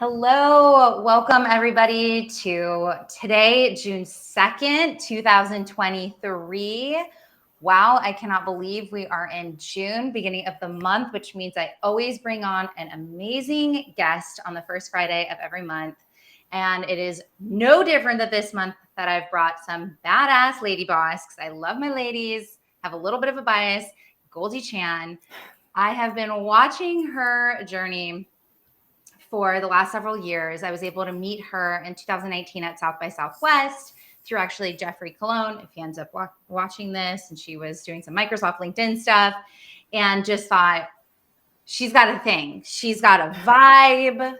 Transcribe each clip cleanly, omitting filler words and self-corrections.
Hello, welcome everybody to today, June 2nd, 2023. Wow, I cannot believe we are in June, beginning of the month, which means I always bring on an amazing guest on the first Friday of every month. And it is no different than this month that I've brought some badass lady boss, because I love my ladies, have a little bit of a bias, Goldie Chan. I have been watching her journey for the last several years. I was able to meet her in 2019 at South by Southwest through actually Jeffrey Cologne, if he ends up watching this, and she was doing some Microsoft LinkedIn stuff, and just thought, she's got a thing. She's got a vibe.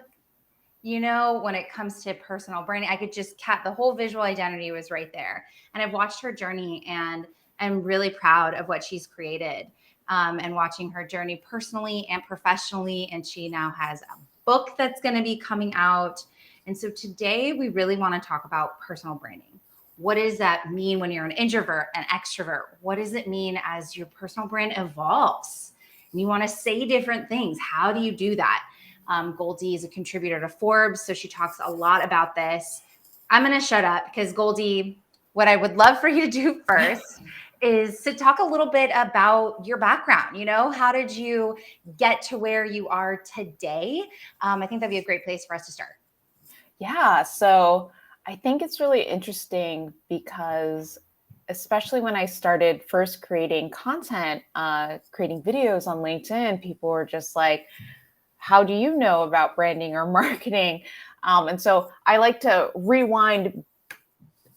When it comes to personal branding, I could just the whole visual identity was right there. And I've watched her journey, and I'm really proud of what she's created, and watching her journey personally and professionally. And she now has a book that's going to be coming out. And so today we really want to talk about personal branding. What does that mean when you're an introvert, an extrovert? What does it mean as your personal brand evolves? And you want to say different things. How do you do that? Goldie is a contributor to Forbes, so she talks a lot about this. I'm going to shut up because Goldie, what I would love for you to do first is to talk a little bit about your background. How did you get to where you are today? I think that'd be a great place for us to start. Yeah, so I think it's really interesting because especially when I started first creating content, creating videos on LinkedIn, people were just like, how do you know about branding or marketing? And so I like to rewind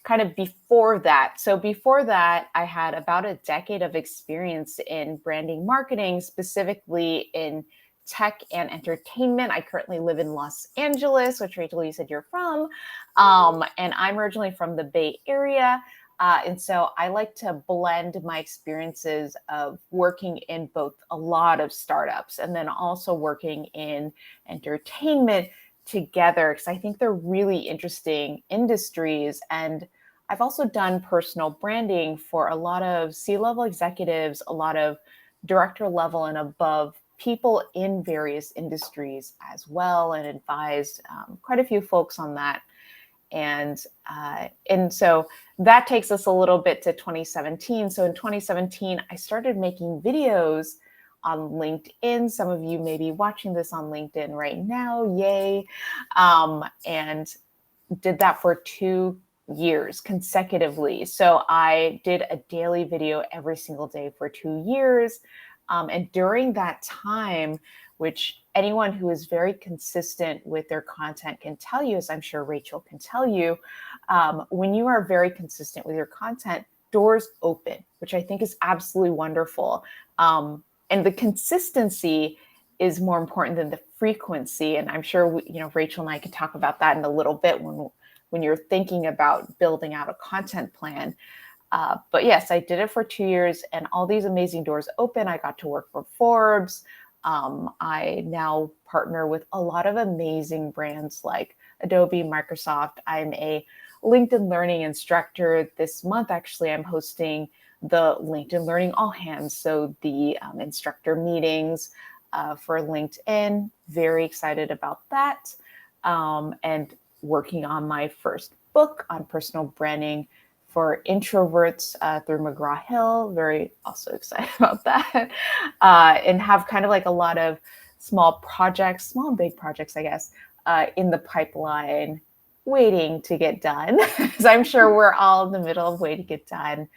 kind of before that. So before that, I had about a decade of experience in branding marketing, specifically in tech and entertainment. I currently live in Los Angeles, which Rachel, you said you're from. And I'm originally from the Bay Area. And so I like to blend my experiences of working in both a lot of startups and then also working in entertainment together, because I think they're really interesting industries. And I've also done personal branding for a lot of C-level executives, a lot of director level and above people in various industries as well, and advised quite a few folks on that. And so that takes us a little bit to 2017. So in 2017, I started making videos on LinkedIn. Some of you may be watching this on LinkedIn right now. Yay. And did that for 2 years consecutively. So I did a daily video every single day for 2 years. And during that time, which anyone who is very consistent with their content can tell you, as I'm sure Rachel can tell you, when you are very consistent with your content, doors open, which I think is absolutely wonderful. And the consistency is more important than the frequency. And I'm sure Rachel and I can talk about that in a little bit when you're thinking about building out a content plan. But yes, I did it for 2 years, and all these amazing doors open. I got to work for Forbes. I now partner with a lot of amazing brands like Adobe, Microsoft. I'm a LinkedIn Learning instructor. This month, actually, I'm hosting the LinkedIn Learning All Hands, so the instructor meetings for LinkedIn. Very excited about that. And working on my first book on personal branding for Introverts through McGraw-Hill. Very also excited about that. And have kind of like a lot of small projects, small and big projects, I guess, in the pipeline waiting to get done. Because I'm sure we're all in the middle of waiting to get done.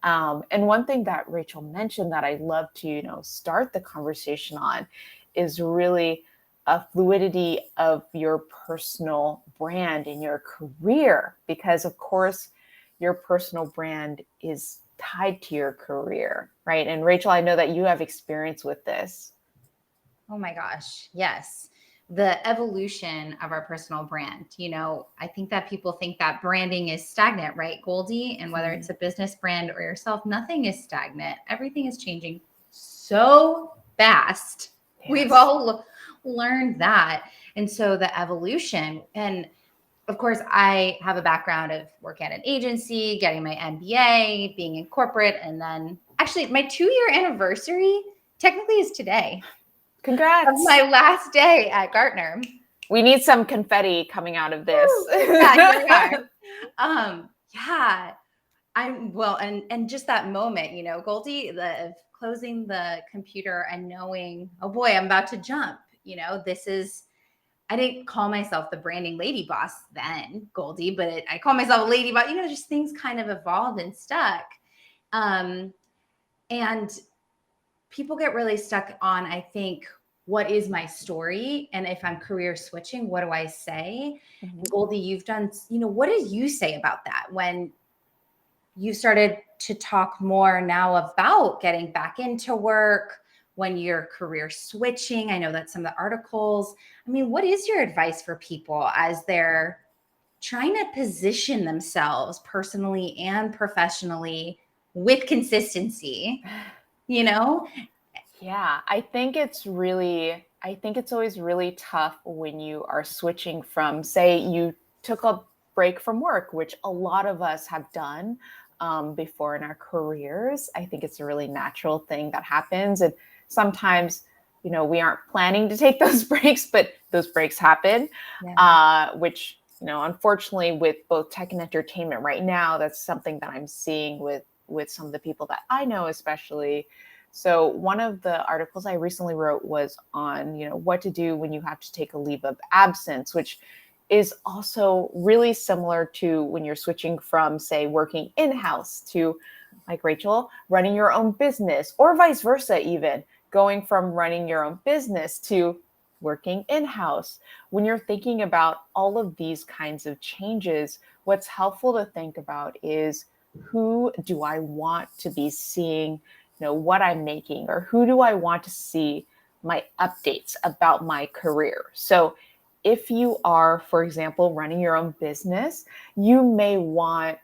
And one thing that Rachel mentioned that I'd love to, start the conversation on is really a fluidity of your personal brand in your career. Because of course, your personal brand is tied to your career, right? And Rachel, I know that you have experience with this. Oh my gosh, yes. The evolution of our personal brand. I think that people think that branding is stagnant, right, Goldie? And whether it's a business brand or yourself, nothing is stagnant. Everything is changing so fast. Yes. We've all learned that. And so the evolution, and of course, I have a background of working at an agency, getting my MBA, being in corporate, and then actually my 2-year anniversary technically is today. Congrats. Of my last day at Gartner. We need some confetti coming out of this. Yeah, here we are. Yeah, I'm well, and just that moment, you know, Goldie, the closing the computer and knowing, oh boy, I'm about to jump. You know, this is. I didn't call myself the branding lady boss then, Goldie, but I call myself a lady boss. You know, just things kind of evolved and stuck. Um, and people get really stuck on, I think, what is my story? And if I'm career switching, what do I say? Mhm. Goldie, you've done, you know, what did you say about that when you started to talk more now about getting back into work, when you're career switching? I know that some of the articles. I mean, what is your advice for people as they're trying to position themselves personally and professionally with consistency, you know? Yeah, I think it's always really tough when you are switching from, say, you took a break from work, which a lot of us have done before in our careers. I think it's a really natural thing that happens. And sometimes, you know, we aren't planning to take those breaks, but those breaks happen, Yeah. which, you know, unfortunately, with both tech and entertainment right now, that's something that I'm seeing with some of the people that I know, especially. So one of the articles I recently wrote was on, you know, what to do when you have to take a leave of absence, which is also really similar to when you're switching from, say, working in-house to, like Rachel, running your own business, or vice versa, even going from running your own business to working in-house. When you're thinking about all of these kinds of changes, what's helpful to think about is, who do I want to be seeing, you know, what I'm making, or who do I want to see my updates about my career? So if you are, for example, running your own business, you may want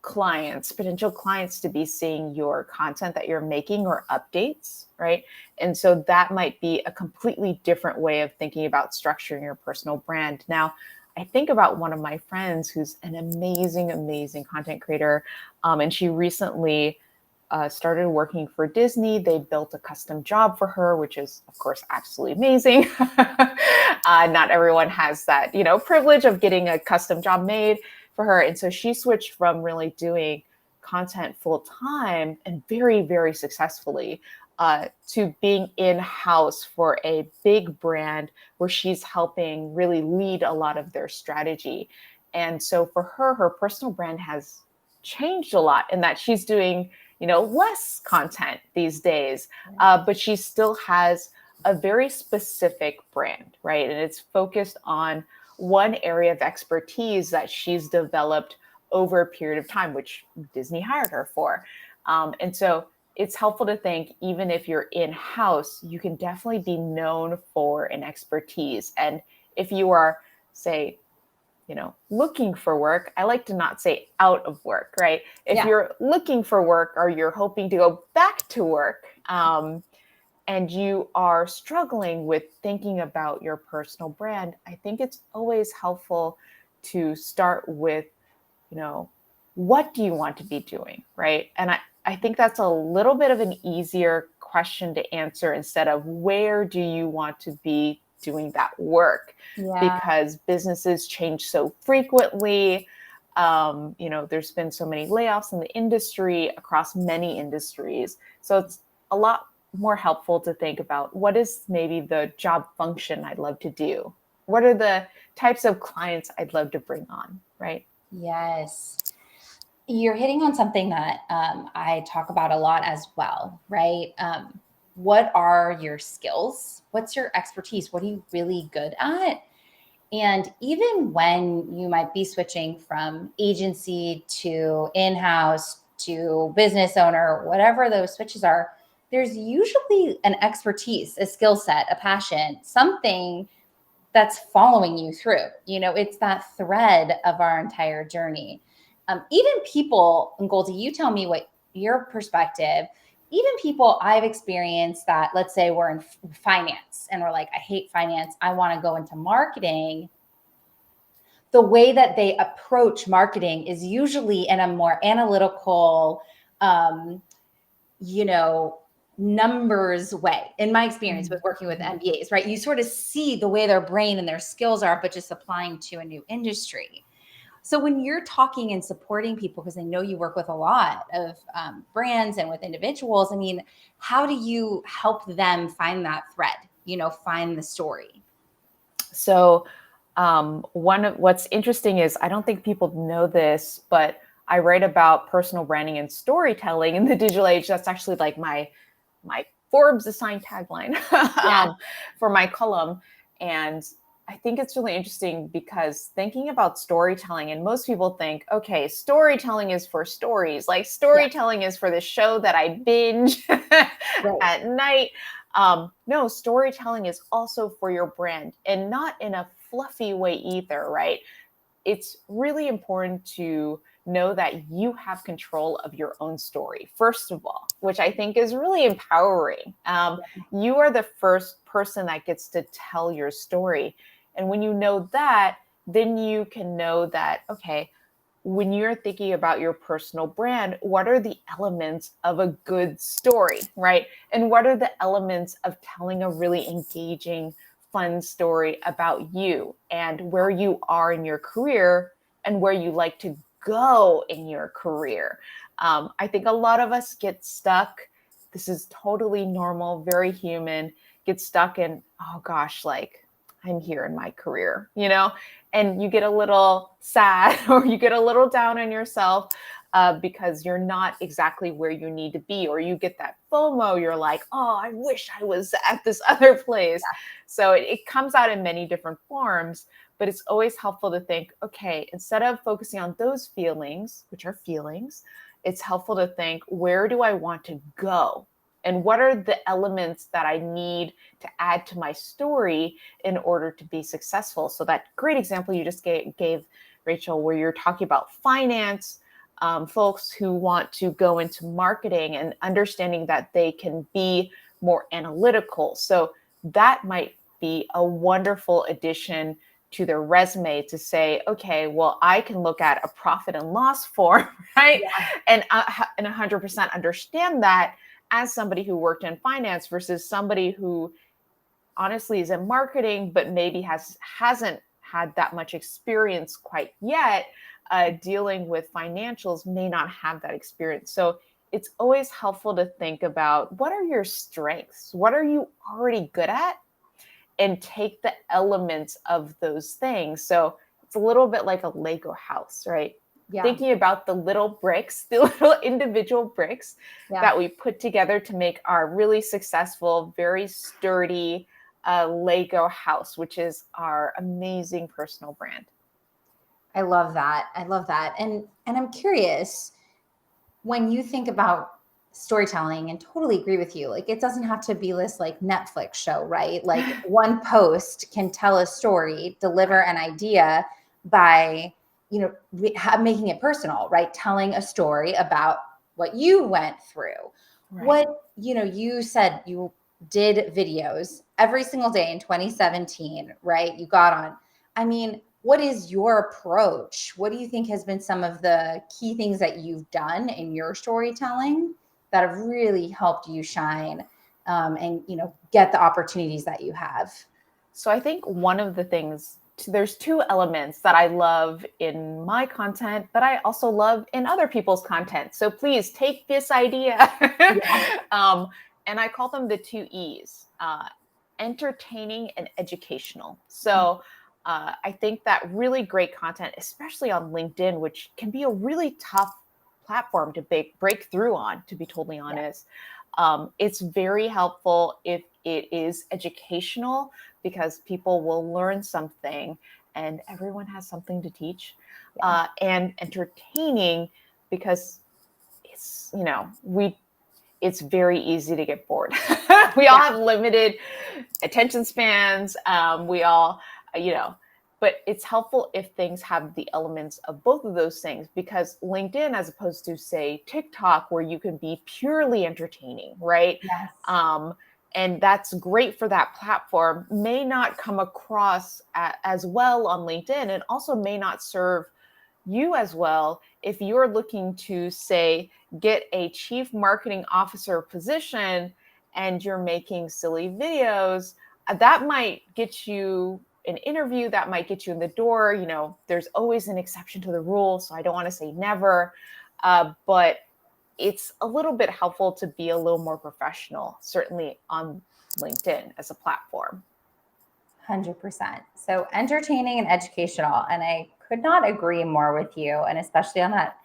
potential clients, to be seeing your content that you're making or updates, right? And so that might be a completely different way of thinking about structuring your personal brand. Now, I think about one of my friends who's an amazing, amazing content creator. And she recently started working for Disney. They built a custom job for her, which is, of course, absolutely amazing. Not everyone has that, you know, privilege of getting a custom job made for her. And so she switched from really doing content full time and very, very successfully to being in-house for a big brand where she's helping really lead a lot of their strategy. And so for her, her personal brand has changed a lot in that she's doing, you know, less content these days, but she still has a very specific brand, right? And it's focused on one area of expertise that she's developed over a period of time, which Disney hired her for. And so it's helpful to think, even if you're in-house, you can definitely be known for an expertise. And if you are, say, you know, looking for work, I like to not say out of work, right? If Yeah. you're looking for work, or you're hoping to go back to work, and you are struggling with thinking about your personal brand, I think it's always helpful to start with, you know, what do you want to be doing, right? And I think that's a little bit of an easier question to answer, instead of where do you want to be doing that work, Yeah. because businesses change so frequently. You know, there's been so many layoffs in the industry, across many industries. So it's a lot more helpful to think about, what is maybe the job function I'd love to do? What are the types of clients I'd love to bring on, right? Yes. You're hitting on something that I talk about a lot as well, right? What are your skills? What's your expertise? What are you really good at? And even when you might be switching from agency to in-house to business owner, whatever those switches are, there's usually an expertise, a skill set, a passion, something that's following you through. You know, it's that thread of our entire journey. Even people, and Goldie, you tell me what your perspective, even people I've experienced that, let's say we're in finance and we're like, I hate finance, I want to go into marketing. The way that they approach marketing is usually in a more analytical, um, you know, numbers way, in my experience with working with MBAs, right? You sort of see the way their brain and their skills are, but just applying to a new industry. So when you're talking and supporting people, because I know you work with a lot of brands and with individuals, I mean, how do you help them find that thread, find the story? So what's interesting is, I don't think people know this, but I write about personal branding and storytelling in the digital age. That's actually like my Forbes assigned tagline for my column. And I think it's really interesting because thinking about storytelling, and most people think, okay, storytelling is for stories, like storytelling is for the show that I binge at night. No, storytelling is also for your brand, and not in a fluffy way either, right? It's really important to know that you have control of your own story, first of all, which I think is really empowering. You are the first person that gets to tell your story. And when you know that, then you can know that, okay, when you're thinking about your personal brand, what are the elements of a good story, right? And what are the elements of telling a really engaging, fun story about you and where you are in your career and where you like to go in your career? I think a lot of us get stuck. This is totally normal, very human, get stuck in, oh gosh, like I'm here in my career, and you get a little sad or you get a little down on yourself because you're not exactly where you need to be, or you get that FOMO. You're like, oh, I wish I was at this other place. Yeah. So it comes out in many different forms, but it's always helpful to think, okay, instead of focusing on those feelings, which are feelings, it's helpful to think, where do I want to go? And what are the elements that I need to add to my story in order to be successful? So that great example you just gave, Rachel, where you're talking about finance, folks who want to go into marketing and understanding that they can be more analytical. So that might be a wonderful addition to their resume to say, okay, well, I can look at a profit and loss form, right? Yeah. And 100% understand that as somebody who worked in finance versus somebody who honestly is in marketing, but maybe hasn't had that much experience quite yet dealing with financials, may not have that experience. So it's always helpful to think about, what are your strengths? What are you already good at? And take the elements of those things. So it's a little bit like a Lego house, right? Yeah. Thinking about the little bricks, the little individual bricks that we put together to make our really successful, very sturdy Lego house, which is our amazing personal brand. I love that. I love that. And I'm curious, when you think about storytelling, and totally agree with you, like it doesn't have to be this like Netflix show, right? Like one post can tell a story, deliver an idea by making it personal, right? Telling a story about what you went through. Right. What, you said you did videos every single day in 2017, right? You got on. I mean, what is your approach? What do you think has been some of the key things that you've done in your storytelling that have really helped you shine and, get the opportunities that you have? So I think one of the things, there's two elements that I love in my content, but I also love in other people's content. So please take this idea. Yeah. And I call them the two E's, entertaining and educational. So I think that really great content, especially on LinkedIn, which can be a really tough platform to break through on, to be totally honest. Yeah. It's very helpful if it is educational, because people will learn something, and everyone has something to teach. Yeah. And entertaining, because it's, it's very easy to get bored. We all have limited attention spans. We all, but it's helpful if things have the elements of both of those things, because LinkedIn, as opposed to say TikTok, where you can be purely entertaining, right? Yes. And that's great for that platform, may not come across as well on LinkedIn, and also may not serve you as well if you're looking to, say, get a chief marketing officer position and you're making silly videos, that might get you an interview, that might get you in the door. You know, there's always an exception to the rule, so I don't want to say never, but it's a little bit helpful to be a little more professional, certainly on LinkedIn as a platform. 100%. So entertaining and educational. And I could not agree more with you. And especially on that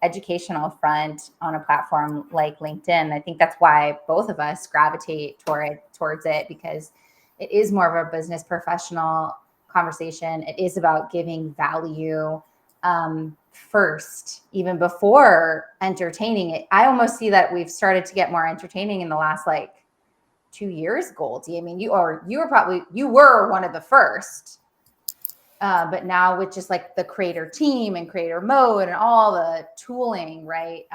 educational front on a platform like LinkedIn. I think that's why both of us gravitate towards it, because it is more of a business professional conversation. It is about giving value first, even before entertaining it. I almost see that we've started to get more entertaining in the last like 2 years, Goldie. I mean, you were one of the first, but now with just like the creator team and creator mode and all the tooling, right?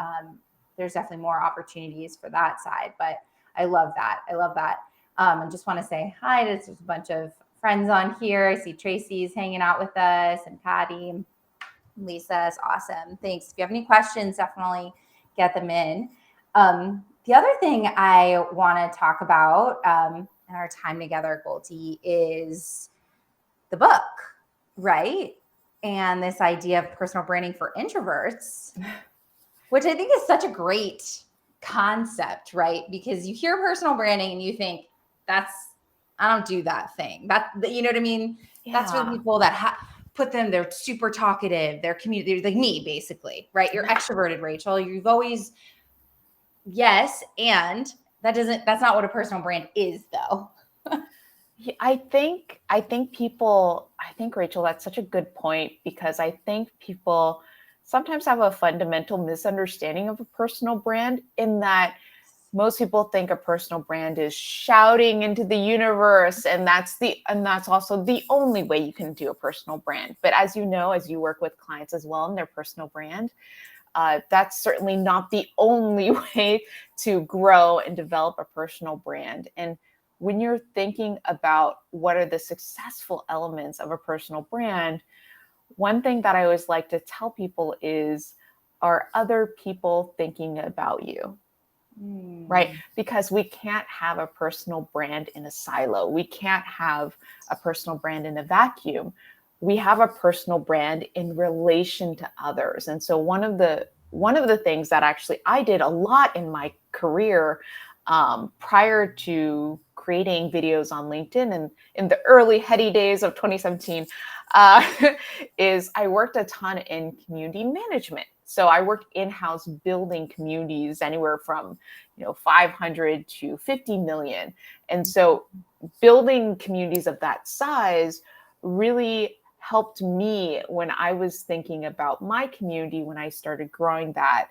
There's definitely more opportunities for that side. But I love that. I love that. And just want to say hi to just a bunch of friends on here. I see Tracy's hanging out with us, and Patty, Lisa is awesome. Thanks. If you have any questions, definitely get them in. The other thing I want to talk about in our time together, Goldie, is the book, right? And this idea of personal branding for introverts, which I think is such a great concept, right? Because you hear personal branding and you think, I don't do that thing. You know what I mean? Yeah. That's for the people that they're super talkative, they're community, like me, basically, right? You're extroverted, Rachel. You've always, yes. And that's not what a personal brand is, though. I think Rachel, that's such a good point, because I think people sometimes have a fundamental misunderstanding of a personal brand, in that most people think a personal brand is shouting into the universe, and that's also the only way you can do a personal brand. But as you know, as you work with clients as well in their personal brand, that's certainly not the only way to grow and develop a personal brand. And when you're thinking about what are the successful elements of a personal brand, one thing that I always like to tell people is, are other people thinking about you? Right? Because we can't have a personal brand in a silo. We can't have a personal brand in a vacuum. We have a personal brand in relation to others. And so one of the things that actually I did a lot in my career, prior to creating videos on LinkedIn and in the early heady days of 2017, is I worked a ton in community management. So I worked in-house building communities anywhere from 500 to 50 million. And so building communities of that size really helped me when I was thinking about my community, when I started growing that,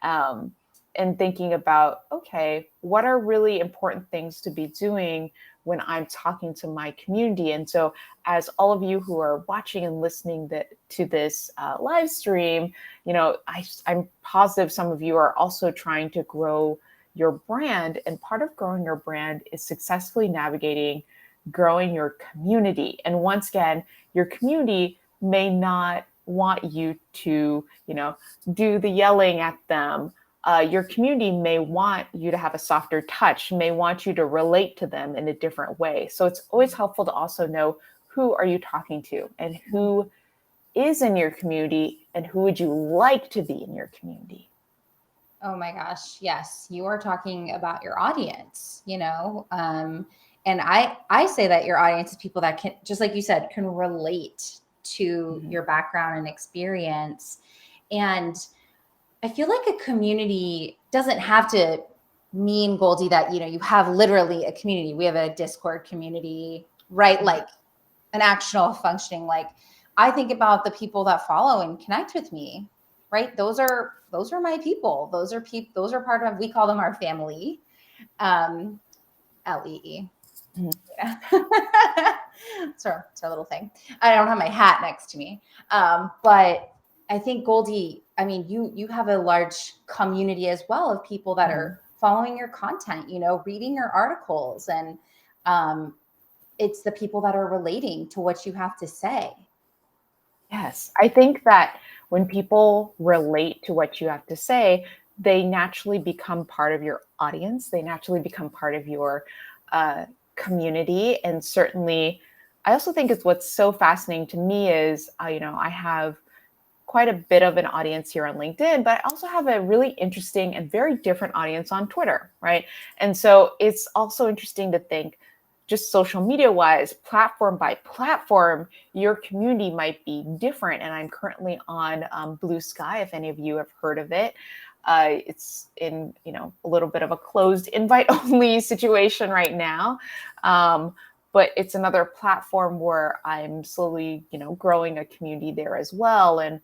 and thinking about, okay, what are really important things to be doing when I'm talking to my community? And so as all of you who are watching and listening to this live stream, I'm positive some of you are also trying to grow your brand. And part of growing your brand is successfully navigating growing your community. And once again, your community may not want you to, do the yelling at them. Your community may want you to have a softer touch, may want you to relate to them in a different way. So it's always helpful to also know, who are you talking to, and who is in your community, and who would you like to be in your community? Oh my gosh. Yes. You are talking about your audience, and I say that your audience is people that can, just like you said, can relate to your background and experience. And I feel like a community doesn't have to mean, Goldie, that, you have literally a community. We have a Discord community, right? Like an actual functioning, like I think about the people that follow and connect with me, right? Those are my people. Those are part of, we call them our family. LEE. Yeah. It's our little thing. I don't have my hat next to me. But I think, Goldie, I mean, you have a large community as well of people that are following your content, reading your articles, and it's the people that are relating to what you have to say. Yes, I think that when people relate to what you have to say, they naturally become part of your audience. They naturally become part of your community. And certainly, I also think it's what's so fascinating to me is, I have quite a bit of an audience here on LinkedIn, but I also have a really interesting and very different audience on Twitter, right? And so it's also interesting to think, just social media wise, platform by platform, your community might be different. And I'm currently on Blue Sky, if any of you have heard of it. It's in, a little bit of a closed invite only situation right now. But it's another platform where I'm slowly, growing a community there as well. And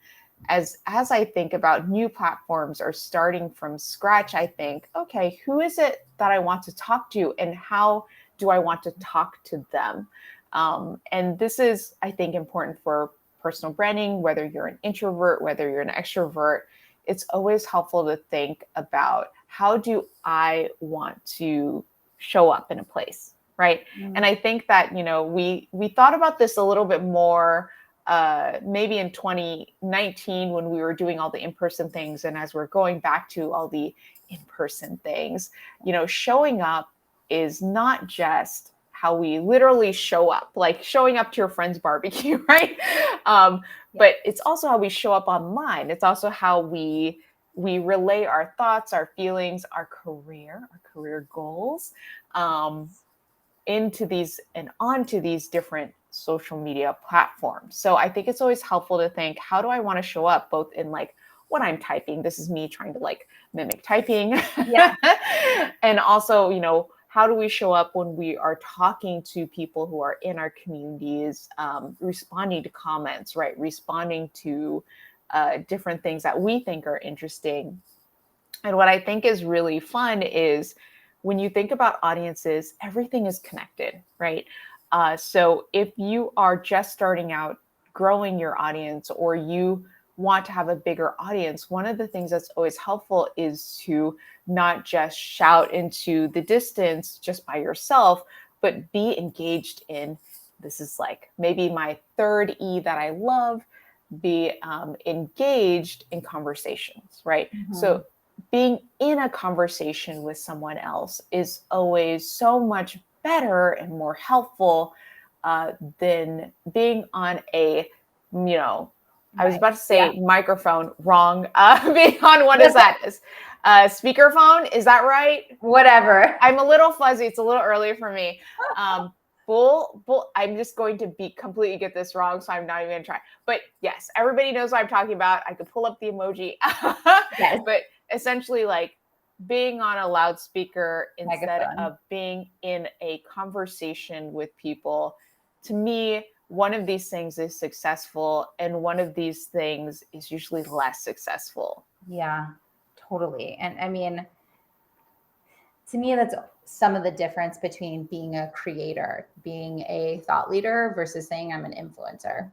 as I think about new platforms or starting from scratch, I think, okay, who is it that I want to talk to, and how do I want to talk to them? And this is, I think, important for personal branding, whether you're an introvert, whether you're an extrovert. It's always helpful to think about, how do I want to show up in a place, right? Mm-hmm. And I think that, we thought about this a little bit more maybe in 2019 when we were doing all the in-person things. And as we're going back to all the in-person things, showing up is not just how we literally show up, like showing up to your friend's barbecue, right? But it's also how we show up online. It's also how we relay our thoughts, our feelings, our career goals into these and onto these different social media platforms. So I think it's always helpful to think, how do I want to show up, both in like what I'm typing? This is me trying to like mimic typing. Yeah. And also, how do we show up when we are talking to people who are in our communities, responding to comments, right? Responding to different things that we think are interesting. And what I think is really fun is, when you think about audiences, everything is connected, right? So if you are just starting out growing your audience, or you want to have a bigger audience, one of the things that's always helpful is to not just shout into the distance just by yourself, but be engaged in, this is like maybe my third E that I love, be engaged in conversations, right? Mm-hmm. So being in a conversation with someone else is always so much better and more helpful than being on a, I was about to say microphone, wrong. Being on, what is that? Speakerphone, is that right? Whatever. I'm a little fuzzy. It's a little early for me. I'm just going to completely get this wrong, so I'm not even gonna try. But yes, everybody knows what I'm talking about. I could pull up the emoji. Yes. But essentially, like being on a loudspeaker instead of being in a conversation with people, to me, one of these things is successful, and one of these things is usually less successful. Yeah, totally. And I mean, to me, that's some of the difference between being a creator, being a thought leader, versus saying I'm an influencer.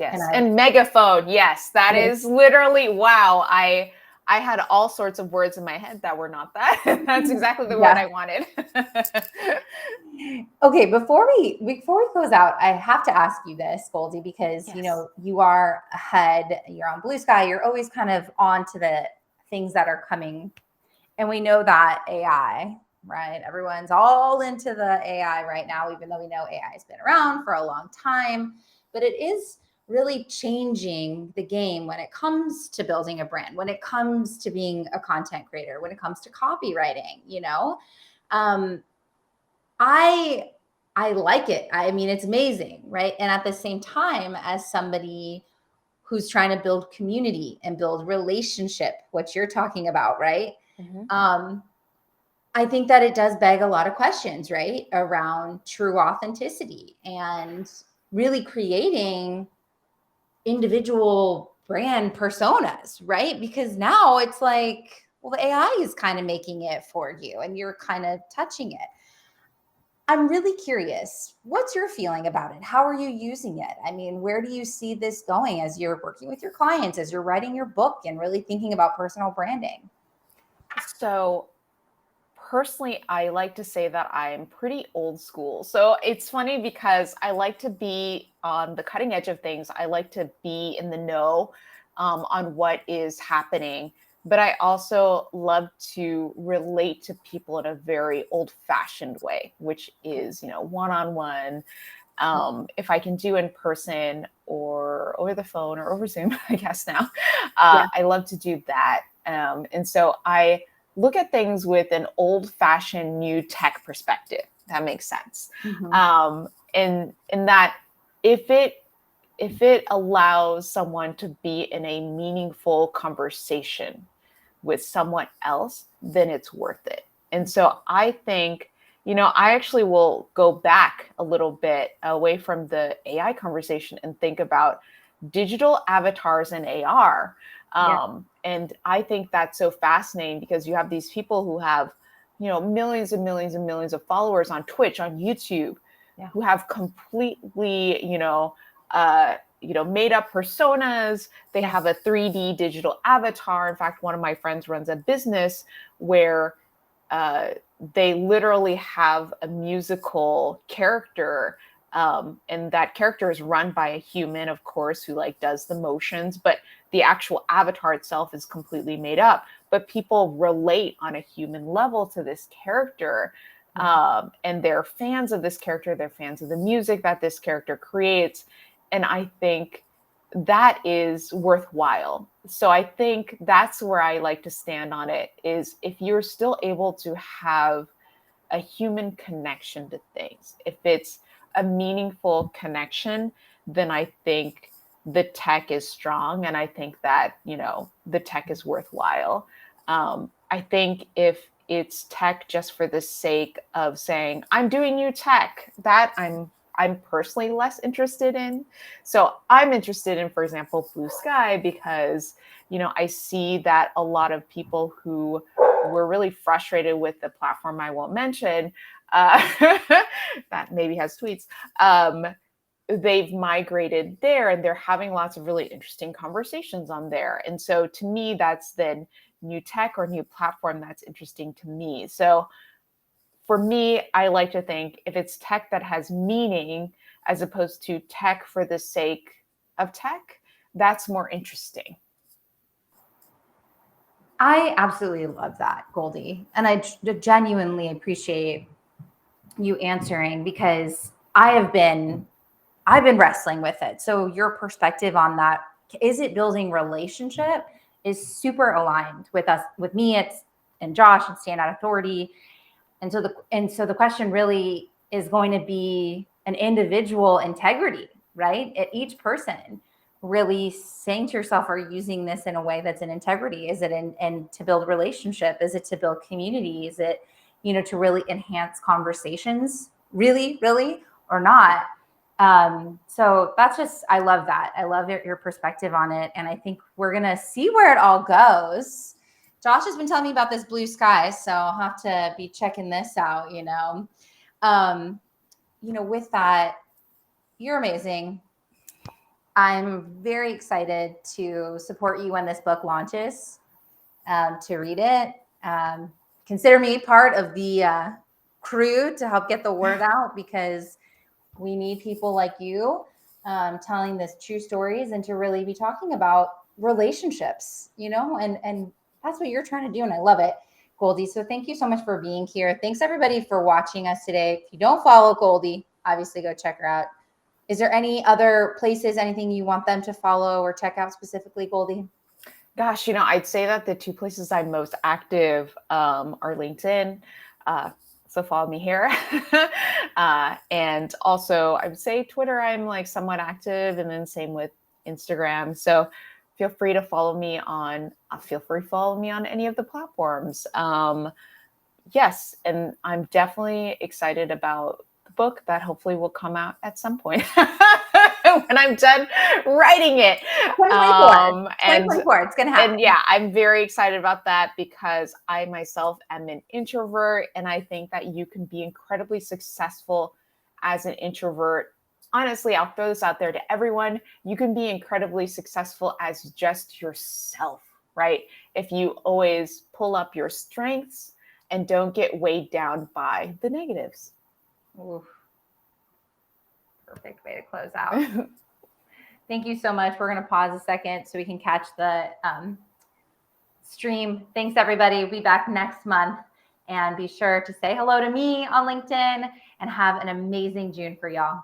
Yes. And megaphone. Yes. That is literally, wow. I had all sorts of words in my head that were not that. That's exactly the word I wanted. Okay. Before we close out, I have to ask you this, Goldie, because, you are ahead, you're on Blue Sky, you're always kind of on to the things that are coming. And we know that AI, right? Everyone's all into the AI right now, even though we know AI has been around for a long time, but it is really changing the game when it comes to building a brand, when it comes to being a content creator, when it comes to copywriting, I like it. I mean, it's amazing, right? And at the same time, as somebody who's trying to build community and build relationship, what you're talking about, right? Mm-hmm. I think that it does beg a lot of questions, right? Around true authenticity and really creating individual brand personas, right? Because now it's like, well, the AI is kind of making it for you and you're kind of touching it. I'm really curious, what's your feeling about it? How are you using it? I mean, where do you see this going as you're working with your clients, as you're writing your book and really thinking about personal branding? So personally, I like to say that I'm pretty old school. So it's funny because I like to be on the cutting edge of things. I like to be in the know on what is happening. but I also love to relate to people in a very old-fashioned way, which is, one-on-one. If I can do in person or over the phone or over Zoom, I guess now, I love to do that. And so I look at things with an old-fashioned new tech perspective. That makes sense. And that if it allows someone to be in a meaningful conversation with someone else, then it's worth it. And so I think, I actually will go back a little bit away from the AI conversation and think about digital avatars and AR. And I think that's so fascinating because you have these people who have, millions and millions and millions of followers on Twitch, on YouTube, who have completely, made up personas. They have a 3D digital avatar. In fact, one of my friends runs a business where they literally have a musical character, and that character is run by a human, of course, who does the motions, but the actual avatar itself is completely made up. But people relate on a human level to this character. And they're fans of this character. They're fans of the music that this character creates. And I think that is worthwhile. So I think that's where I like to stand on it, is if you're still able to have a human connection to things, if it's a meaningful connection, then I think the tech is strong. And I think that, the tech is worthwhile. I think if it's tech just for the sake of saying, I'm doing new tech, that I'm personally less interested in. So I'm interested in, for example, Blue Sky, because, I see that a lot of people who were really frustrated with the platform I won't mention, that maybe has tweets, they've migrated there and they're having lots of really interesting conversations on there. And so to me, that's then new tech or new platform that's interesting to me. So for me, I like to think if it's tech that has meaning as opposed to tech for the sake of tech, that's more interesting. I absolutely love that, Goldie. And I genuinely appreciate you answering, because I've been wrestling with it. So your perspective on that, is it building relationship, is super aligned with us, with me, and Josh and Standout Authority. And so the question really is going to be an individual integrity, right? At each person really saying to yourself, are you using this in a way that's in integrity? Is it in to build relationship? Is it to build community? Is it, to really enhance conversations, really, or not? So that's just, I love that. I love your perspective on it. And I think we're going to see where it all goes. Josh has been telling me about this Blue Sky, so I'll have to be checking this out, with that, you're amazing. I'm very excited to support you when this book launches, to read it. Consider me part of the crew to help get the word out, because we need people like you telling this true stories and to really be talking about relationships, and that's what you're trying to do. And I love it, Goldie. So thank you so much for being here. Thanks everybody for watching us today. If you don't follow Goldie, obviously go check her out. Is there any other places, anything you want them to follow or check out specifically, Goldie? Gosh, I'd say that the two places I'm most active are LinkedIn. So follow me here. And also I would say Twitter, I'm somewhat active, and then same with Instagram. So feel free to follow me on any of the platforms. Yes. And I'm definitely excited about the book that hopefully will come out at some point when I'm done writing it. 2024, it's going to happen. And yeah, I'm very excited about that, because I myself am an introvert, and I think that you can be incredibly successful as an introvert. Honestly, I'll throw this out there to everyone. You can be incredibly successful as just yourself, right? If you always pull up your strengths and don't get weighed down by the negatives. Oof. Perfect way to close out. Thank you so much. We're going to pause a second so we can catch the stream. Thanks, everybody. We'll be back next month. And be sure to say hello to me on LinkedIn and have an amazing June for y'all.